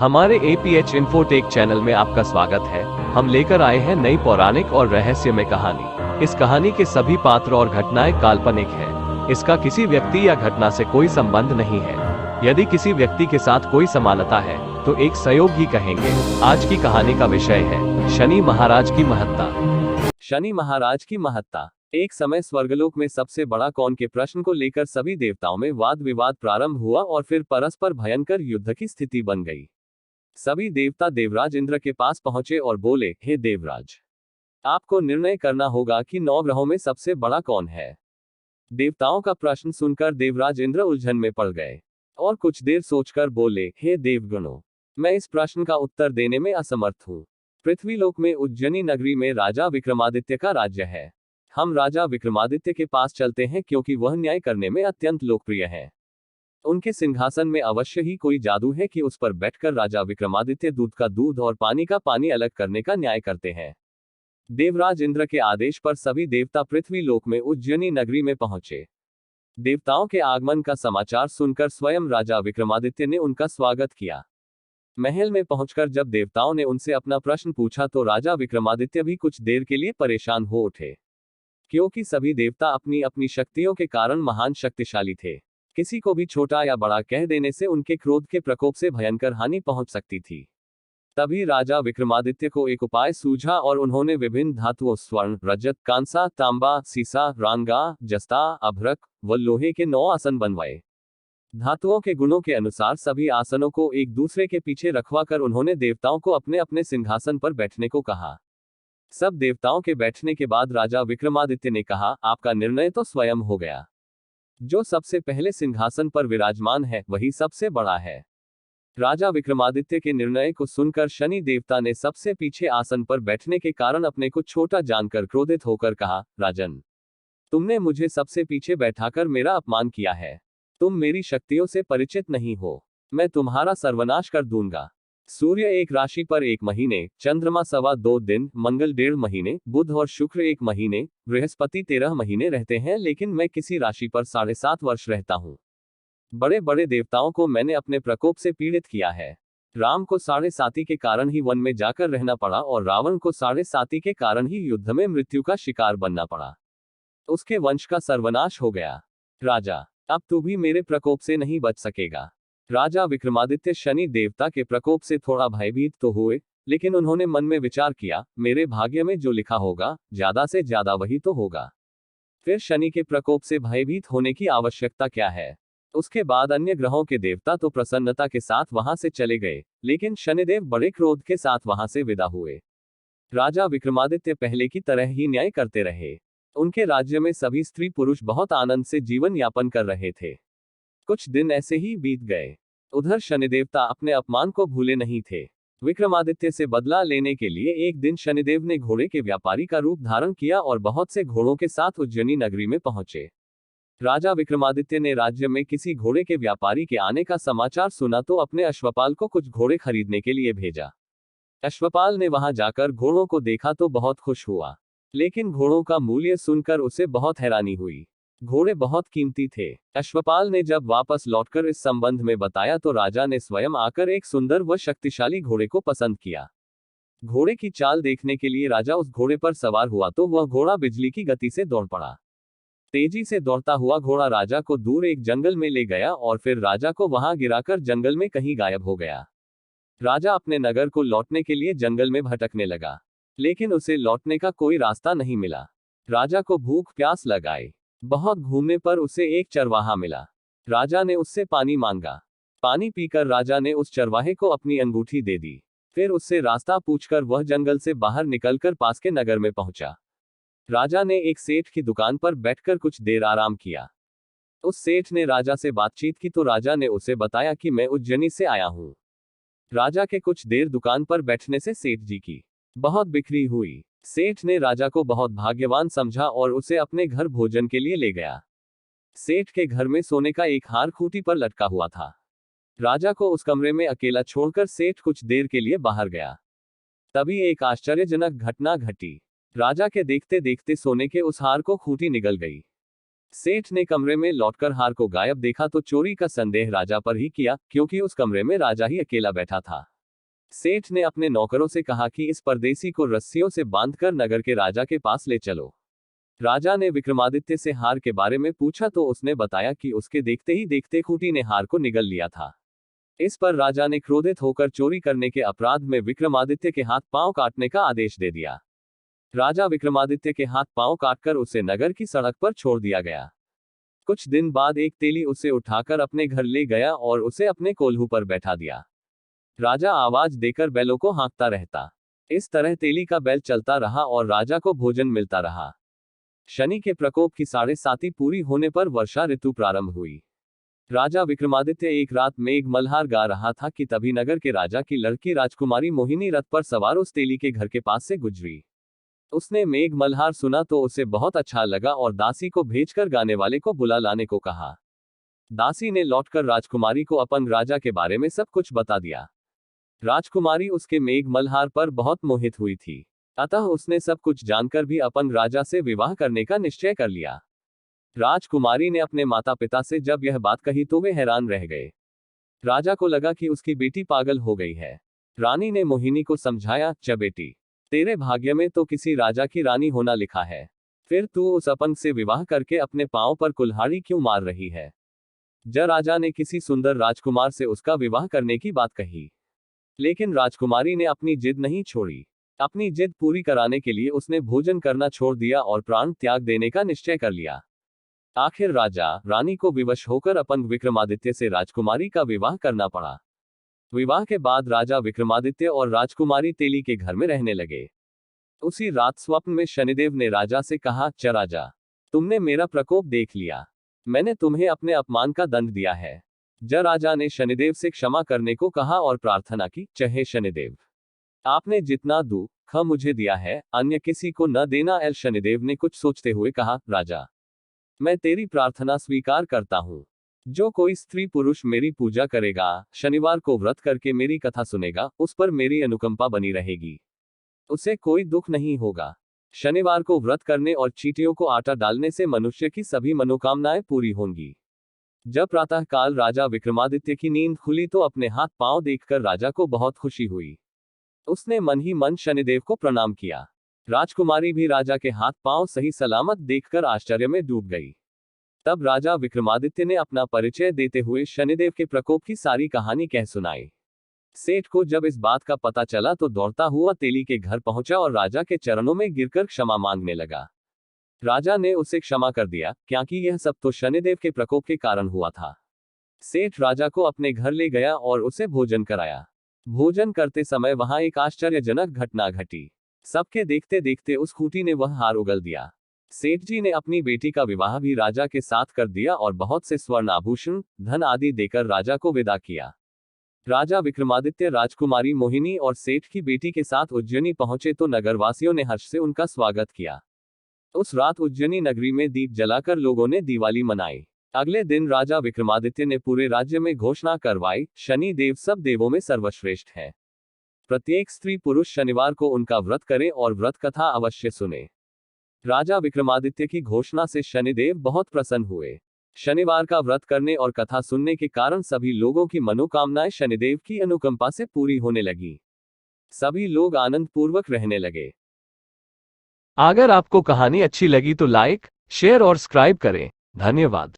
हमारे APH infotech channel में आपका स्वागत है। हम लेकर आए हैं नई पौराणिक और रहस्यमय कहानी। इस कहानी के सभी पात्र और घटनाएं काल्पनिक हैं। इसका किसी व्यक्ति या घटना से कोई संबंध नहीं है। यदि किसी व्यक्ति के साथ कोई समानता है तो एक संयोग ही कहेंगे। आज की कहानी का विषय है शनि महाराज की महत्ता। शनि महाराज की महत्ता। एक समय स्वर्गलोक में सबसे बड़ा कौन के प्रश्न को लेकर सभी देवताओं में वाद विवाद प्रारंभ हुआ और फिर परस्पर भयंकर युद्ध की स्थिति बन गई। सभी देवता देवराज इंद्र के पास पहुंचे और बोले, हे देवराज, आपको निर्णय करना होगा कि 9 ग्रहों में सबसे बड़ा कौन है। देवताओं का प्रश्न सुनकर देवराज इंद्र उलझन में पड़ गए और कुछ देर सोचकर बोले, हे देवगणों, मैं इस प्रश्न का उत्तर देने में असमर्थ हूँ। पृथ्वीलोक में उज्जैनी नगरी में राजा विक्रमादित्य का राज्य है। हम राजा विक्रमादित्य के पास चलते हैं क्योंकि वह न्याय करने में अत्यंत लोकप्रिय है। उनके सिंहासन में अवश्य ही कोई जादू है कि उस पर बैठकर राजा विक्रमादित्य दूध का दूध और पानी का पानी अलग करने का न्याय करते हैं। देवराज इंद्र के आदेश पर सभी देवता पृथ्वी लोक में उज्जैनी नगरी में पहुंचे। देवताओं के आगमन का समाचार सुनकर स्वयं राजा विक्रमादित्य ने उनका स्वागत किया। महल में पहुंचकर जब देवताओं ने उनसे अपना प्रश्न पूछा तो राजा विक्रमादित्य भी कुछ देर के लिए परेशान हो उठे, क्योंकि सभी देवता अपनी अपनी शक्तियों के कारण महान शक्तिशाली थे। किसी को भी छोटा या बड़ा कह देने से उनके क्रोध के प्रकोप से भयंकर हानि पहुंच सकती थी। तभी राजा विक्रमादित्य को एक उपाय सूझा और उन्होंने विभिन्न धातुओं स्वर्ण, रजत, कांसा, तांबा, सीसा, रांगा, जस्ता, अभ्रक व लोहे के 9 आसन बनवाए। धातुओं के गुणों के अनुसार सभी आसनों को एक दूसरे के पीछे रखवाकर उन्होंने देवताओं को अपने अपने सिंहासन पर बैठने को कहा। सब देवताओं के बैठने के बाद राजा विक्रमादित्य ने कहा, आपका निर्णय तो स्वयं हो गया। जो सबसे पहले सिंहासन पर विराजमान है वही सबसे बड़ा है। राजा विक्रमादित्य के निर्णय को सुनकर शनि देवता ने सबसे पीछे आसन पर बैठने के कारण अपने को छोटा जानकर क्रोधित होकर कहा, राजन, तुमने मुझे सबसे पीछे बैठाकर मेरा अपमान किया है। तुम मेरी शक्तियों से परिचित नहीं हो। मैं तुम्हारा सर्वनाश कर दूंगा। सूर्य एक राशि पर 1 महीने, चंद्रमा 2.25 दिन, मंगल 1.5 महीने, बुध और शुक्र 1 महीने, बृहस्पति 13 महीने रहते हैं, लेकिन मैं किसी राशि पर 7.5 वर्ष रहता हूँ। बड़े बड़े देवताओं को मैंने अपने प्रकोप से पीड़ित किया है। राम को 7.5 के कारण ही वन में जाकर रहना पड़ा और रावण को 7.5 के कारण ही युद्ध में मृत्यु का शिकार बनना पड़ा। उसके वंश का सर्वनाश हो गया। राजा, अब तू भी मेरे प्रकोप से नहीं बच सकेगा। राजा विक्रमादित्य शनि देवता के प्रकोप से थोड़ा भयभीत तो हुए, लेकिन उन्होंने मन में विचार किया, मेरे भाग्य में जो लिखा होगा ज्यादा से ज्यादा वही तो होगा। फिर शनि के प्रकोप से भयभीत होने की आवश्यकता क्या है। उसके बाद अन्य ग्रहों के देवता तो प्रसन्नता के साथ वहां से चले गए, लेकिन शनिदेव बड़े क्रोध के साथ वहां से विदा हुए। राजा विक्रमादित्य पहले की तरह ही न्याय करते रहे। उनके राज्य में सभी स्त्री पुरुष बहुत आनंद से जीवन यापन कर रहे थे। कुछ दिन ऐसे ही बीत गए। उधर शनिदेवता अपने अपमान को भूले नहीं थे। विक्रमादित्य से बदला लेने के लिए एक दिन शनिदेव ने घोड़े के व्यापारी का रूप धारण किया और बहुत से घोड़ों के साथ उज्जैनी नगरी में पहुंचे। राजा विक्रमादित्य ने राज्य में किसी घोड़े के व्यापारी के आने का समाचार सुना तो अपने अश्वपाल को कुछ घोड़े खरीदने के लिए भेजा। अश्वपाल ने वहां जाकर घोड़ों को देखा तो बहुत खुश हुआ, लेकिन घोड़ों का मूल्य सुनकर उसे बहुत हैरानी हुई। घोड़े बहुत कीमती थे। अश्वपाल ने जब वापस लौटकर इस संबंध में बताया तो राजा ने स्वयं आकर एक सुंदर व शक्तिशाली घोड़े को पसंद किया। घोड़े की चाल देखने के लिए राजा उस घोड़े पर सवार हुआ तो वह घोड़ा बिजली की गति से दौड़ पड़ा। तेजी से दौड़ता हुआ घोड़ा राजा को दूर एक जंगल में ले गया और फिर राजा को वहां गिराकर जंगल में कहीं गायब हो गया। राजा अपने नगर को लौटने के लिए जंगल में भटकने लगा, लेकिन उसे लौटने का कोई रास्ता नहीं मिला। राजा को भूख प्यास लगाई। बहुत घूमने पर उसे एक चरवाहा मिला। राजा ने उससे पानी मांगा। पानी पीकर राजा ने उस चरवाहे को अपनी अंगूठी दे दी। फिर उससे रास्ता पूछकर वह जंगल से बाहर निकलकर पास के नगर में पहुंचा। राजा ने एक सेठ की दुकान पर बैठकर कुछ देर आराम किया। उस सेठ ने राजा से बातचीत की तो राजा ने उसे बताया कि मैं उज्जैनी से आया हूं। राजा के कुछ देर दुकान पर बैठने से सेठ जी की बहुत बिक्री हुई। सेठ ने राजा को बहुत भाग्यवान समझा और उसे अपने घर भोजन के लिए ले गया। सेठ के घर में सोने का एक हार खूंटी पर लटका हुआ था। राजा को उस कमरे में अकेला छोड़कर सेठ कुछ देर के लिए बाहर गया। तभी एक आश्चर्यजनक घटना घटी। राजा के देखते देखते सोने के उस हार को खूंटी निगल गई। सेठ ने कमरे में लौटकर हार को गायब देखा तो चोरी का संदेह राजा पर ही किया, क्योंकि उस कमरे में राजा ही अकेला बैठा था। सेठ ने अपने नौकरों से कहा कि इस परदेसी को रस्सियों से बांधकर नगर के राजा के पास ले चलो। राजा ने विक्रमादित्य से हार के बारे में पूछा तो उसने बताया कि उसके देखते ही देखते खूंटी ने हार को निगल लिया था। इस पर राजा ने क्रोधित होकर चोरी करने के अपराध में विक्रमादित्य के हाथ पांव काटने का आदेश दे दिया। राजा विक्रमादित्य के हाथ पांव काटकर उसे नगर की सड़क पर छोड़ दिया गया। कुछ दिन बाद एक तेली उसे उठाकर अपने घर ले गया और उसे अपने कोल्हू पर बैठा दिया। राजा आवाज देकर बैलों को हाँकता रहता। इस तरह तेली का बैल चलता रहा और राजा को भोजन मिलता रहा। शनि के प्रकोप की 7.5 पूरी होने पर वर्षा ऋतु प्रारंभ हुई। राजा विक्रमादित्य एक रात मेघ मल्हार गा रहा था कि तभी नगर के राजा की लड़की राजकुमारी मोहिनी रथ पर सवार उस तेली के घर के पास से गुजरी। उसने मेघ मल्हार सुना तो उसे बहुत अच्छा लगा और दासी को भेजकर गाने वाले को बुला लाने को कहा। दासी ने लौटकर राजकुमारी को अपन राजा के बारे में सब कुछ बता दिया। राजकुमारी उसके मेघ मल्हार पर बहुत मोहित हुई थी, अतः उसने सब कुछ जानकर भी अपन राजा से विवाह करने का निश्चय कर लिया। राजकुमारी ने अपने माता पिता से जब यह बात कही तो वे हैरान रह गए। राजा को लगा कि उसकी बेटी पागल हो गई है। रानी ने मोहिनी को समझाया, च बेटी, तेरे भाग्य में तो किसी राजा की रानी होना लिखा है, फिर तू उस अपंग से विवाह करके अपने पांव पर कुल्हाड़ी क्यों मार रही है। राजा ने किसी सुंदर राजकुमार से उसका विवाह करने की बात कही, लेकिन राजकुमारी ने अपनी जिद नहीं छोड़ी। अपनी जिद पूरी कराने के लिए उसने भोजन करना छोड़ दिया और प्राण त्याग देने का निश्चय कर लिया। आखिर राजा रानी को विवश होकर अपंग विक्रमादित्य से राजकुमारी का विवाह करना पड़ा। विवाह के बाद राजा विक्रमादित्य और राजकुमारी तेली के घर में रहने लगे। उसी रात स्वप्न में शनिदेव ने राजा से कहा, च राजा, तुमने मेरा प्रकोप देख लिया, मैंने तुम्हें अपने अपमान का दंड दिया है। राजा ने शनिदेव से क्षमा करने को कहा और प्रार्थना की, चहे शनिदेव, आपने जितना दुख मुझे दिया है अन्य किसी को न देना। शनिदेव ने कुछ सोचते हुए कहा, राजा, मैं तेरी प्रार्थना स्वीकार करता हूँ। जो कोई स्त्री पुरुष मेरी पूजा करेगा, शनिवार को व्रत करके मेरी कथा सुनेगा, उस पर मेरी अनुकंपा बनी रहेगी, उसे कोई दुख नहीं होगा। शनिवार को व्रत करने और चींटियों को आटा डालने से मनुष्य की सभी मनोकामनाएं पूरी होंगी। जब प्रातः काल राजा विक्रमादित्य की नींद खुली तो अपने हाथ पांव देखकर राजा को बहुत खुशी हुई। उसने मन ही मन शनिदेव को प्रणाम किया। राजकुमारी भी राजा के हाथ पांव सही सलामत देखकर आश्चर्य में डूब गई। तब राजा विक्रमादित्य ने अपना परिचय देते हुए शनिदेव के प्रकोप की सारी कहानी कह सुनाई। सेठ को जब इस बात का पता चला तो दौड़ता हुआ तेली के घर पहुंचा और राजा के चरणों में गिरकर क्षमा मांगने लगा। राजा ने उसे क्षमा कर दिया, क्योंकि यह सब तो शनिदेव के प्रकोप के कारण हुआ था। सेठ राजा को अपने घर ले गया और उसे भोजन कराया। भोजन करते समय वहां एक आश्चर्यजनक घटना घटी। सबके देखते देखते उस खूंटी ने वह हार उगल दिया। सेठ जी ने अपनी बेटी का विवाह भी राजा के साथ कर दिया और बहुत से स्वर्ण आभूषण, धन आदि देकर राजा को विदा किया। राजा विक्रमादित्य राजकुमारी मोहिनी और सेठ की बेटी के साथ उज्जैनी पहुंचे तो नगरवासियों ने हर्ष से उनका स्वागत किया। उस रात उज्जैनी नगरी में दीप जलाकर लोगों ने दिवाली मनाई। अगले दिन राजा विक्रमादित्य ने पूरे राज्य में घोषणा करवाई, शनि देव सब देवों में सर्वश्रेष्ठ है। प्रत्येक स्त्री पुरुष शनिवार को उनका व्रत करे और व्रत कथा अवश्य सुने। राजा विक्रमादित्य की घोषणा से शनिदेव बहुत प्रसन्न हुए। शनिवार का व्रत करने और कथा सुनने के कारण सभी लोगों की मनोकामनाएं शनिदेव की अनुकंपा से पूरी होने लगी। सभी लोग आनंद पूर्वक रहने लगे। अगर आपको कहानी अच्छी लगी तो लाइक, शेयर और सब्सक्राइब करें। धन्यवाद।